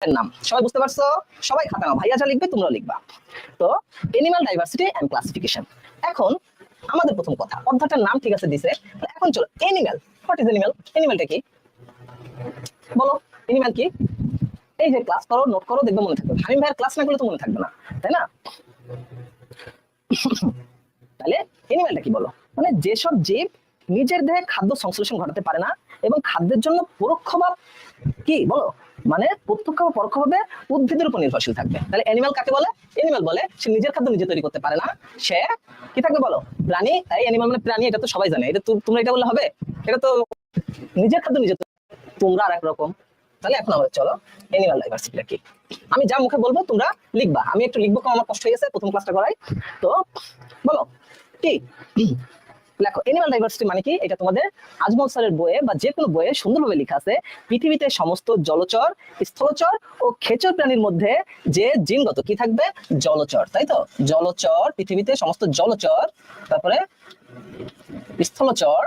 নাম সবাই বুঝতে পারছো? সবাই খাতা নাও, ভাইয়া যা লিখবে তোমরাও লিখবা। তো এনিম্যাল ডাইভার্সিটি এন্ড ক্লাসিফিকেশন। এখন আমাদের প্রথম কথা, অধ্যায়টার নাম ঠিক আছে দিছে, এখন চলো এনিম্যাল। What is animal? এনিম্যালটা কি বলো? এনিম্যাল কি? এই যে ক্লাস করো, নোট করো, দেখবে মনে থাকবে। হামিম ভাইয়ের ক্লাস না করলে তো মনে থাকবে না, তাই না? তাহলে এনিম্যালটা কি বলো? মানে যেসব জীব নিজের দেহে খাদ্য সংশ্লেষণ ঘটাতে পারে না এবং খাদ্যের জন্য পরোক্ষ বা কি বলো, মানে প্রত্যক্ষ বা পরোক্ষভাবে উদ্ভিদের উপর নির্ভরশীল থাকবে। তাহলে অ্যানিমাল কাকে বলে? অ্যানিমাল বলে সে নিজের খাদ্য নিজে তৈরি করতে পারে না, সে কি থাকবে বলো? প্রাণী। এই অ্যানিমাল মানে প্রাণী, এটা তো সবাই জানে। এটা তোমরা এটা বললে হবে? এটা তো নিজের খাদ্য নিজে তোমরা আর একরকম। তাহলে এখন আমরা চলো অ্যানিমাল ডাইভার্সিটিটা কি, আমি যা মুখে বলবো তোমরা লিখবা। আমি একটু লিখবো, কারণ আমার কষ্ট হয়ে গেছে প্রথম ক্লাসটা করাই। তো বলো কি লেখো। এনিম্যাল ডাইভার্সিটি মানে কি? এটা তোমাদের আজমল স্যারের বইয়ে বা যে কোনো বইয়ে সুন্দরভাবে লেখা আছে। পৃথিবীতে সমস্ত জলচর, স্থলচর ও খেচর প্রাণীর মধ্যে যে জিনগত কি থাকবে? জলচর, তাই তো? জলচর, পৃথিবীতে সমস্ত জলচর, তারপরে স্থলচর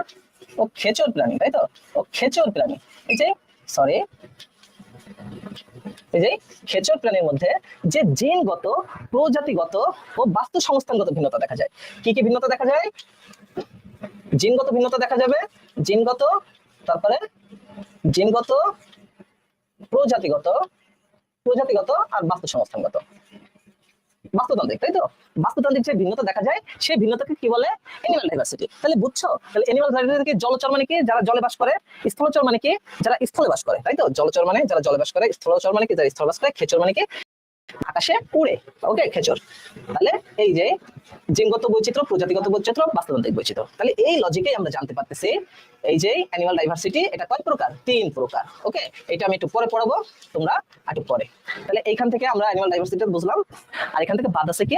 ও খেচর প্রাণী, তাই তো? ও খেচর প্রাণী, এই যে সরি, এই যে খেচর প্রাণীর মধ্যে যে জিনগত, প্রজাতিগত ও বাস্তু সংস্থানগত ভিন্নতা দেখা যায়। কি কি ভিন্নতা দেখা যায়? জিনগত ভিন্নতা দেখা যাবে, জিনগত, তারপরে জিনগত, প্রজাতিগত, প্রজাতিগত আর বাস্তু সংস্থানগত, বাস্তুতান্ত্রিক, তাই তো? বাস্তুতান্ত্রিক যে ভিন্নতা দেখা যায় সেই ভিন্নতাকে কি বলে? Animal diversity. তাহলে বুঝছো? তাহলে এনিম্যাল ডাইভার্সিটি জলচর মানে কি? যারা জলে বাস করে। স্থলচর মানে কি? যারা স্থলে বাস করে, তাই তো? জলচর মানে যারা জলে বাস করে, স্থলচর মানে কি? যারা স্থলে বাস করে। খেচর মানে কি? আকাশে উড়ে, ওকে, খেচর। তাহলে এই যে জিনগত বৈচিত্র্য, প্রজাতিগত বৈচিত্র্য, বাস্তুতান্ত্রিক বৈচিত্র্য, তাহলে এই লজিকেই আমরা জানতে পারতেছি এই যে অ্যানিমাল ডাইভার্সিটি এটা কয় প্রকার? 3 প্রকার, ওকে। এটা আমি একটু পরে পড়াবো, তোমরা একটু পরে। তাহলে এইখান থেকে আমরা অ্যানিমাল ডাইভার্সিটি বুঝলাম। আর এখান থেকে বাদ আছে কি?